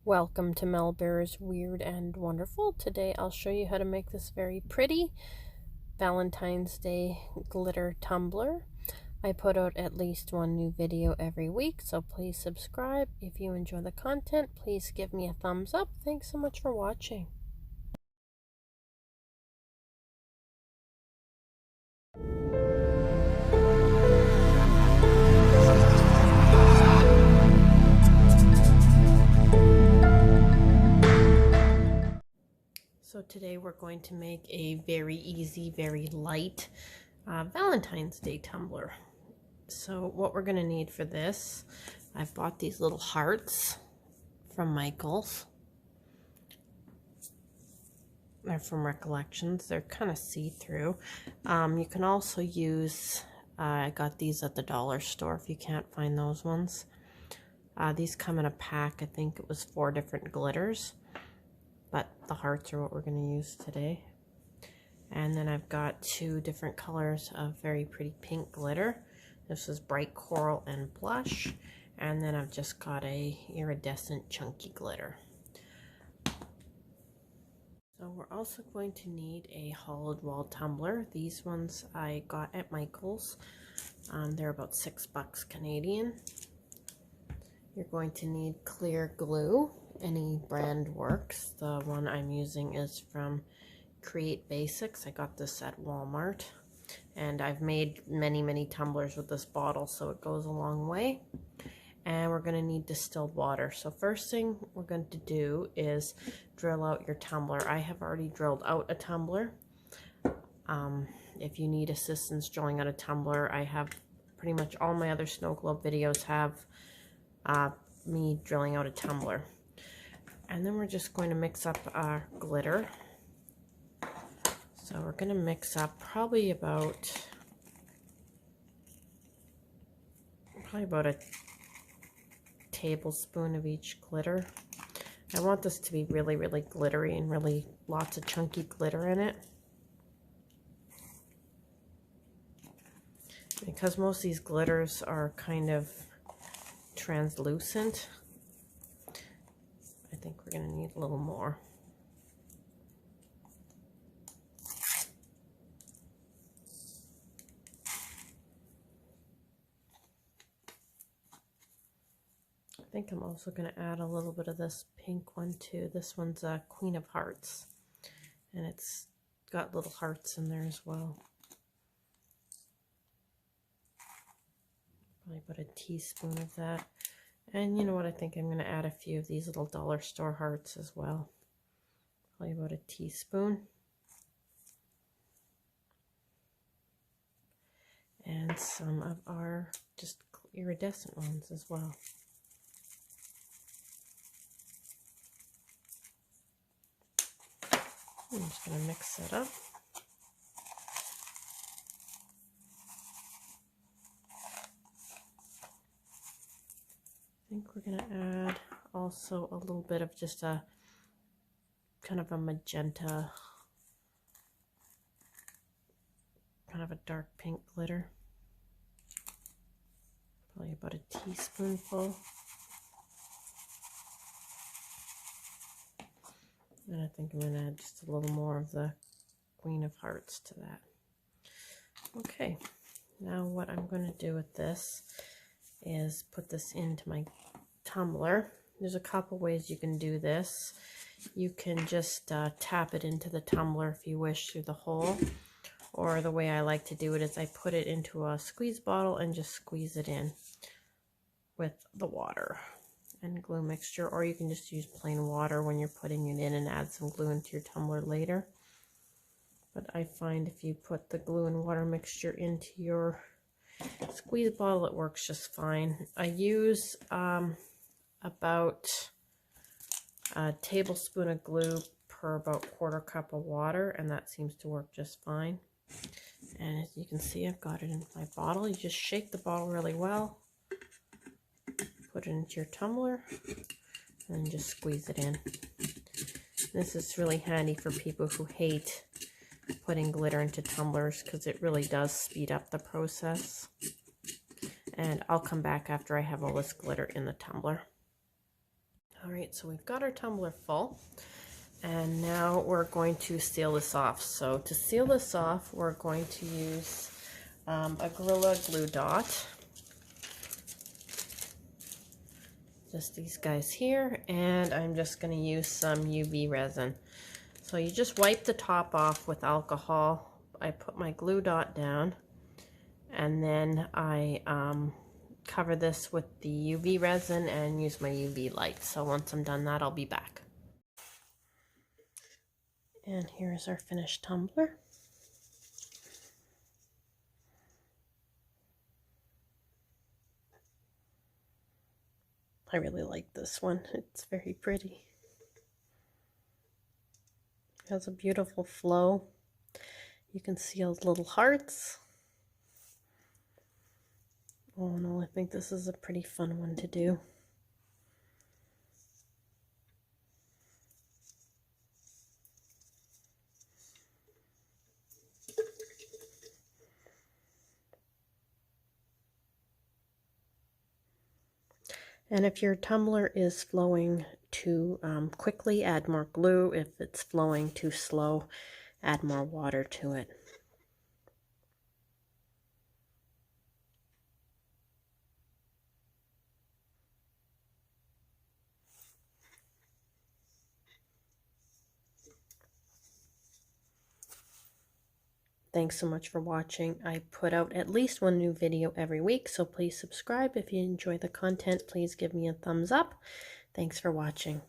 Welcome to Melbear's Weird and Wonderful. Today I'll show you how to make this very pretty Valentine's Day glitter tumbler. I put out at least one new video every week, so please subscribe. If you enjoy the content, please give me a thumbs up. Thanks so much for watching. So today we're going to make a very easy, very light Valentine's Day tumbler. So what we're going to need for this, I've bought these little hearts from Michael's. They're from Recollections. They're kind of see-through. You can also use, I got these at the dollar store if you can't find those ones. These come in a pack. I think it was 4 different glitters. But the hearts are what we're going to use today. And then I've got 2 different colors of very pretty pink glitter. This is bright coral and blush. And then I've just got a iridescent chunky glitter. So we're also going to need a hollowed wall tumbler. These ones I got at Michael's. They're about $6 Canadian. You're going to need clear glue. Any brand works. The one I'm using is from Create Basics. I got this at Walmart. And I've made many tumblers with this bottle, so it goes a long way. And we're going to need distilled water. So first thing we're going to do is drill out your tumbler. I have already drilled out a tumbler. If you need assistance drilling out a tumbler, I have pretty much all my other snow globe videos have me drilling out a tumbler. And then we're just going to mix up our glitter. So we're going to mix up probably about a tablespoon of each glitter. I want this to be really glittery and really lots of chunky glitter in it. Because most of these glitters are kind of translucent, I think we're going to need a little more. I think I'm also going to add a little bit of this pink one too. This one's a Queen of Hearts, and it's got little hearts in there as well. Probably about a teaspoon of that. And you know what, I think I'm going to add a few of these little dollar store hearts as well. Probably about a teaspoon. And some of our just iridescent ones as well. I'm just going to mix that up. I think we're going to add also a little bit of just a kind of a magenta, kind of a dark pink glitter. Probably about a teaspoonful. And I think I'm going to add just a little more of the Queen of Hearts to that. Okay, now what I'm going to do with this is put this into my tumbler. There's a couple ways you can do this. You can just tap it into the tumbler if you wish through the hole, or the way I like to do it is I put it into a squeeze bottle and just squeeze it in with the water and glue mixture, or you can just use plain water when you're putting it in and add some glue into your tumbler later. But I find if you put the glue and water mixture into your squeeze bottle, it works just fine. I use about a tablespoon of glue per about 1/4 cup of water, and that seems to work just fine. And as you can see, I've got it in my bottle. You just shake the bottle really well, put it into your tumbler, and then just squeeze it in. This is really handy for people who hate putting glitter into tumblers because it really does speed up the process. And I'll come back after I have all this glitter in the tumbler. All right, so we've got our tumbler full, and now we're going to seal this off. So to seal this off, we're going to use a Gorilla Glue dot. Just these guys here, and I'm just going to use some UV resin. So you just wipe the top off with alcohol. I put my glue dot down, and then I cover this with the UV resin and use my UV light. So once I'm done that, I'll be back. And here's our finished tumbler. I really like this one. It's very pretty. It has a beautiful flow. You can see all the little hearts. Oh no, I think this is a pretty fun one to do. And if your tumbler is flowing too quickly, add more glue. If it's flowing too slow, add more water to it. Thanks so much for watching. I put out at least one new video every week, so please subscribe. If you enjoy the content, please give me a thumbs up. Thanks for watching.